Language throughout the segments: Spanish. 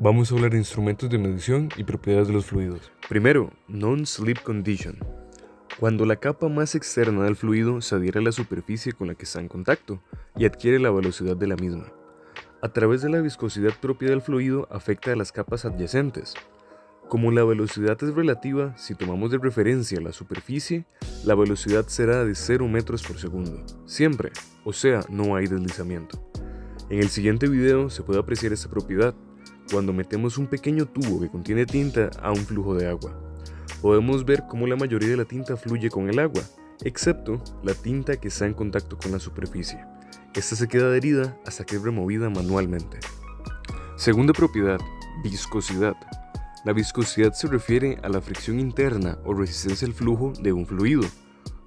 Vamos a hablar de instrumentos de medición y propiedades de los fluidos. Primero, non-slip condition. Cuando la capa más externa del fluido se adhiere a la superficie con la que está en contacto y adquiere la velocidad de la misma. A través de la viscosidad propia del fluido afecta a las capas adyacentes. Como la velocidad es relativa, si tomamos de referencia la superficie, la velocidad será de 0 metros por segundo, siempre, o sea, no hay deslizamiento. En el siguiente video se puede apreciar esta propiedad cuando metemos un pequeño tubo que contiene tinta a un flujo de agua. Podemos ver cómo la mayoría de la tinta fluye con el agua, excepto la tinta que está en contacto con la superficie. Esta se queda adherida hasta que es removida manualmente. Segunda propiedad, viscosidad. La viscosidad se refiere a la fricción interna o resistencia al flujo de un fluido.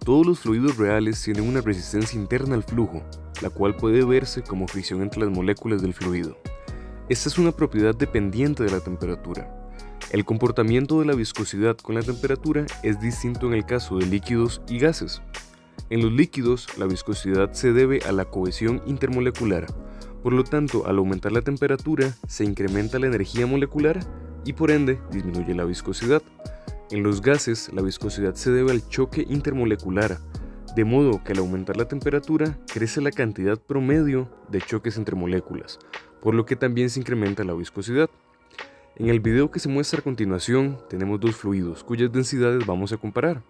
Todos los fluidos reales tienen una resistencia interna al flujo, la cual puede verse como fricción entre las moléculas del fluido. Esta es una propiedad dependiente de la temperatura. El comportamiento de la viscosidad con la temperatura es distinto en el caso de líquidos y gases. En los líquidos, la viscosidad se debe a la cohesión intermolecular. Por lo tanto, al aumentar la temperatura, se incrementa la energía molecular y por ende disminuye la viscosidad. En los gases, la viscosidad se debe al choque intermolecular, de modo que al aumentar la temperatura, crece la cantidad promedio de choques entre moléculas, por lo que también se incrementa la viscosidad. En el video que se muestra a continuación, tenemos dos fluidos cuyas densidades vamos a comparar.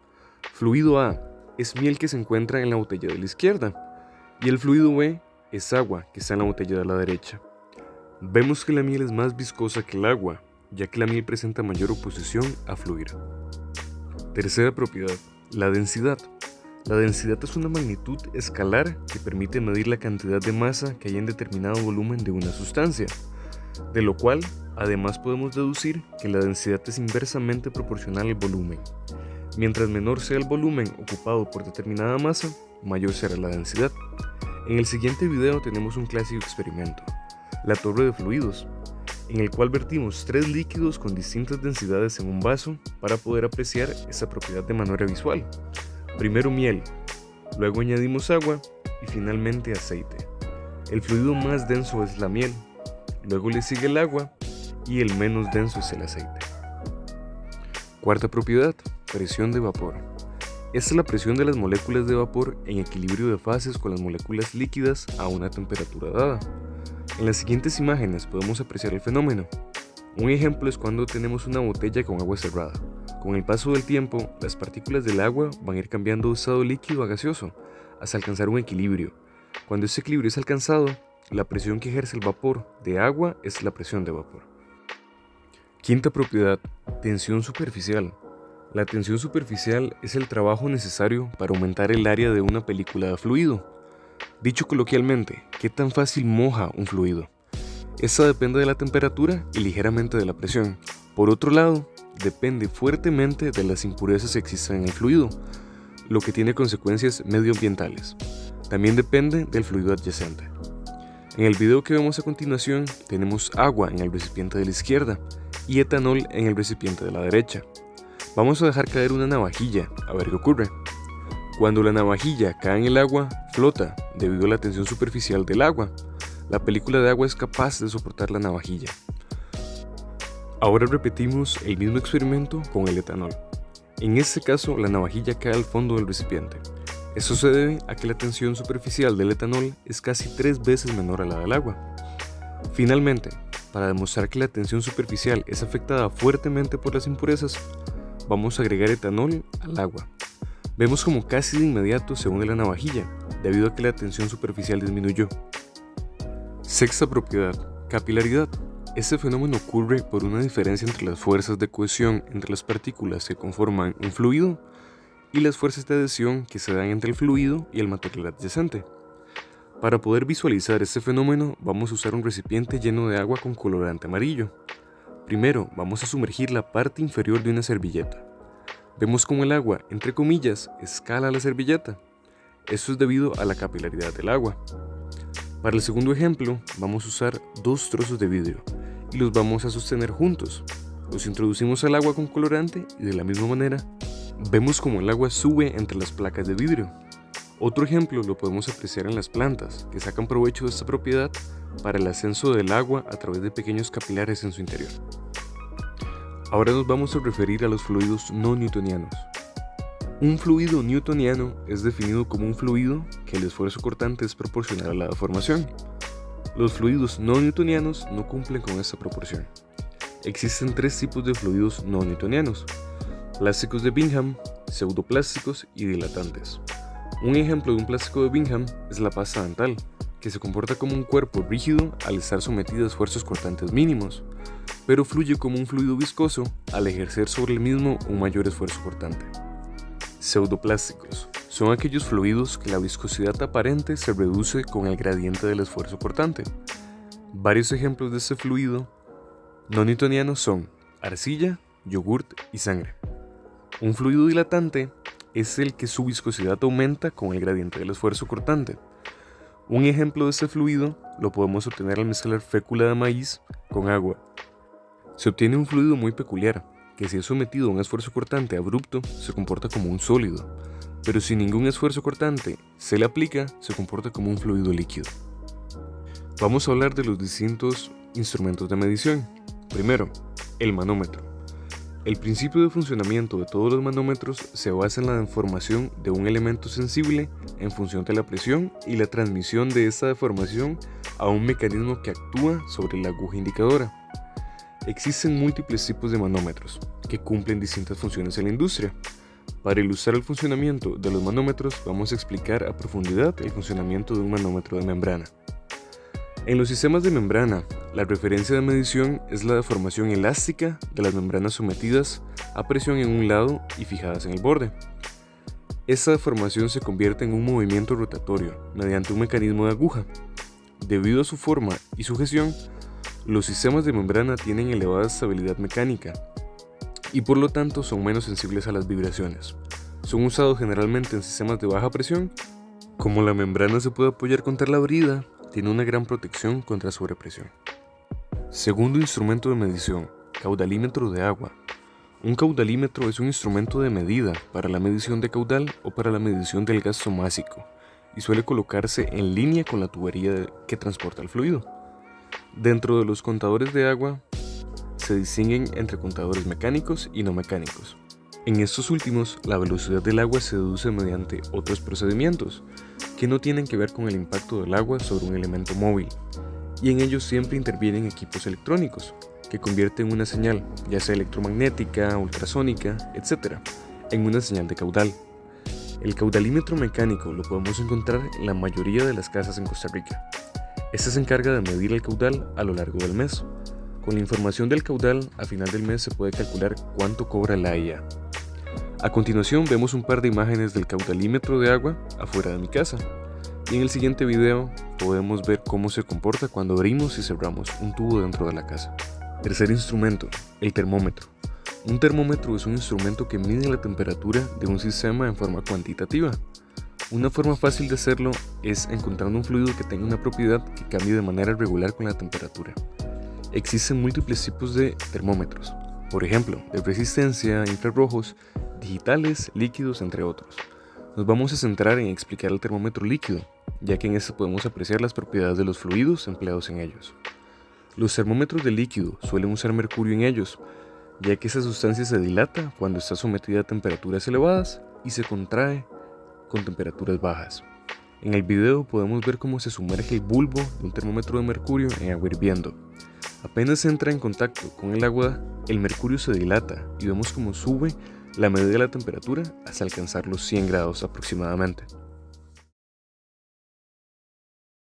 Fluido A es miel que se encuentra en la botella de la izquierda, y el fluido B es agua que está en la botella de la derecha. Vemos que la miel es más viscosa que el agua, ya que la miel presenta mayor oposición a fluir. Tercera propiedad, la densidad. La densidad es una magnitud escalar que permite medir la cantidad de masa que hay en determinado volumen de una sustancia, de lo cual además podemos deducir que la densidad es inversamente proporcional al volumen. Mientras menor sea el volumen ocupado por determinada masa, mayor será la densidad. En el siguiente video tenemos un clásico experimento, la torre de fluidos, en el cual vertimos 3 líquidos con distintas densidades en un vaso para poder apreciar esta propiedad de manera visual. Primero miel, luego añadimos agua y finalmente aceite. El fluido más denso es la miel, luego le sigue el agua y el menos denso es el aceite. Cuarta propiedad, presión de vapor. Esta es la presión de las moléculas de vapor en equilibrio de fases con las moléculas líquidas a una temperatura dada. En las siguientes imágenes podemos apreciar el fenómeno. Un ejemplo es cuando tenemos una botella con agua cerrada. Con el paso del tiempo, las partículas del agua van a ir cambiando de estado líquido a gaseoso hasta alcanzar un equilibrio. Cuando ese equilibrio es alcanzado, la presión que ejerce el vapor de agua es la presión de vapor. Quinta propiedad, tensión superficial. La tensión superficial es el trabajo necesario para aumentar el área de una película de fluido. Dicho coloquialmente, ¿qué tan fácil moja un fluido? Esta depende de la temperatura y ligeramente de la presión. Por otro lado, depende fuertemente de las impurezas que existen en el fluido, lo que tiene consecuencias medioambientales. También depende del fluido adyacente. En el video que vemos a continuación, tenemos agua en el recipiente de la izquierda y etanol en el recipiente de la derecha. Vamos a dejar caer una navajilla, a ver qué ocurre. Cuando la navajilla cae en el agua, flota debido a la tensión superficial del agua. La película de agua es capaz de soportar la navajilla. Ahora repetimos el mismo experimento con el etanol. En este caso, la navajilla cae al fondo del recipiente. Esto se debe a que la tensión superficial del etanol es casi 3 veces menor a la del agua. Finalmente, para demostrar que la tensión superficial es afectada fuertemente por las impurezas, vamos a agregar etanol al agua. Vemos como casi de inmediato se une la navajilla, debido a que la tensión superficial disminuyó. Sexta propiedad, capilaridad. Este fenómeno ocurre por una diferencia entre las fuerzas de cohesión entre las partículas que conforman un fluido y las fuerzas de adhesión que se dan entre el fluido y el material adyacente. Para poder visualizar este fenómeno, vamos a usar un recipiente lleno de agua con colorante amarillo. Primero, vamos a sumergir la parte inferior de una servilleta. Vemos como el agua, entre comillas, escala la servilleta. Esto es debido a la capilaridad del agua. Para el segundo ejemplo, vamos a usar 2 trozos de vidrio y los vamos a sostener juntos. Los introducimos al agua con colorante y de la misma manera, vemos como el agua sube entre las placas de vidrio. Otro ejemplo lo podemos apreciar en las plantas, que sacan provecho de esta propiedad para el ascenso del agua a través de pequeños capilares en su interior. Ahora nos vamos a referir a los fluidos no newtonianos. Un fluido newtoniano es definido como un fluido que el esfuerzo cortante es proporcional a la deformación. Los fluidos no newtonianos no cumplen con esta proporción. Existen tres tipos de fluidos no newtonianos: plásticos de Bingham, pseudoplásticos y dilatantes. Un ejemplo de un plástico de Bingham es la pasta dental, que se comporta como un cuerpo rígido al estar sometido a esfuerzos cortantes mínimos, pero fluye como un fluido viscoso al ejercer sobre el mismo un mayor esfuerzo cortante. Pseudoplásticos son aquellos fluidos que la viscosidad aparente se reduce con el gradiente del esfuerzo cortante. Varios ejemplos de este fluido no newtoniano son arcilla, yogurt y sangre. Un fluido dilatante es el que su viscosidad aumenta con el gradiente del esfuerzo cortante. Un ejemplo de este fluido lo podemos obtener al mezclar fécula de maíz con agua. Se obtiene un fluido muy peculiar, que si es sometido a un esfuerzo cortante abrupto se comporta como un sólido, pero si ningún esfuerzo cortante se le aplica se comporta como un fluido líquido. Vamos a hablar de los distintos instrumentos de medición. Primero, el manómetro. El principio de funcionamiento de todos los manómetros se basa en la deformación de un elemento sensible en función de la presión y la transmisión de esta deformación a un mecanismo que actúa sobre la aguja indicadora. Existen múltiples tipos de manómetros que cumplen distintas funciones en la industria. Para ilustrar el funcionamiento de los manómetros vamos a explicar a profundidad el funcionamiento de un manómetro de membrana. En los sistemas de membrana, la referencia de medición es la deformación elástica de las membranas sometidas a presión en un lado y fijadas en el borde. Esta deformación se convierte en un movimiento rotatorio mediante un mecanismo de aguja. Debido a su forma y sujeción, los sistemas de membrana tienen elevada estabilidad mecánica y por lo tanto son menos sensibles a las vibraciones. Son usados generalmente en sistemas de baja presión. Como la membrana se puede apoyar contra la brida, tiene una gran protección contra sobrepresión. Segundo instrumento de medición, caudalímetro de agua. Un caudalímetro es un instrumento de medida para la medición de caudal o para la medición del gasto másico y suele colocarse en línea con la tubería que transporta el fluido. Dentro de los contadores de agua se distinguen entre contadores mecánicos y no mecánicos. En estos últimos, la velocidad del agua se deduce mediante otros procedimientos que no tienen que ver con el impacto del agua sobre un elemento móvil, y en ellos siempre intervienen equipos electrónicos que convierten una señal, ya sea electromagnética, ultrasónica, etc., en una señal de caudal. El caudalímetro mecánico lo podemos encontrar en la mayoría de las casas en Costa Rica. Este se encarga de medir el caudal a lo largo del mes. Con la información del caudal, a final del mes se puede calcular cuánto cobra la IA. A continuación vemos un par de imágenes del caudalímetro de agua afuera de mi casa, y en el siguiente video podemos ver cómo se comporta cuando abrimos y cerramos un tubo dentro de la casa. Tercer instrumento, el termómetro. Un termómetro es un instrumento que mide la temperatura de un sistema en forma cuantitativa. Una forma fácil de hacerlo es encontrando un fluido que tenga una propiedad que cambie de manera regular con la temperatura. Existen múltiples tipos de termómetros, por ejemplo, de resistencia, infrarrojos, digitales, líquidos, entre otros. Nos vamos a centrar en explicar el termómetro líquido, ya que en este podemos apreciar las propiedades de los fluidos empleados en ellos. Los termómetros de líquido suelen usar mercurio en ellos, ya que esa sustancia se dilata cuando está sometida a temperaturas elevadas y se contrae con temperaturas bajas. En el video podemos ver cómo se sumerge el bulbo de un termómetro de mercurio en agua hirviendo. Apenas entra en contacto con el agua, el mercurio se dilata y vemos cómo sube la medida de la temperatura hasta alcanzar los 100 grados aproximadamente.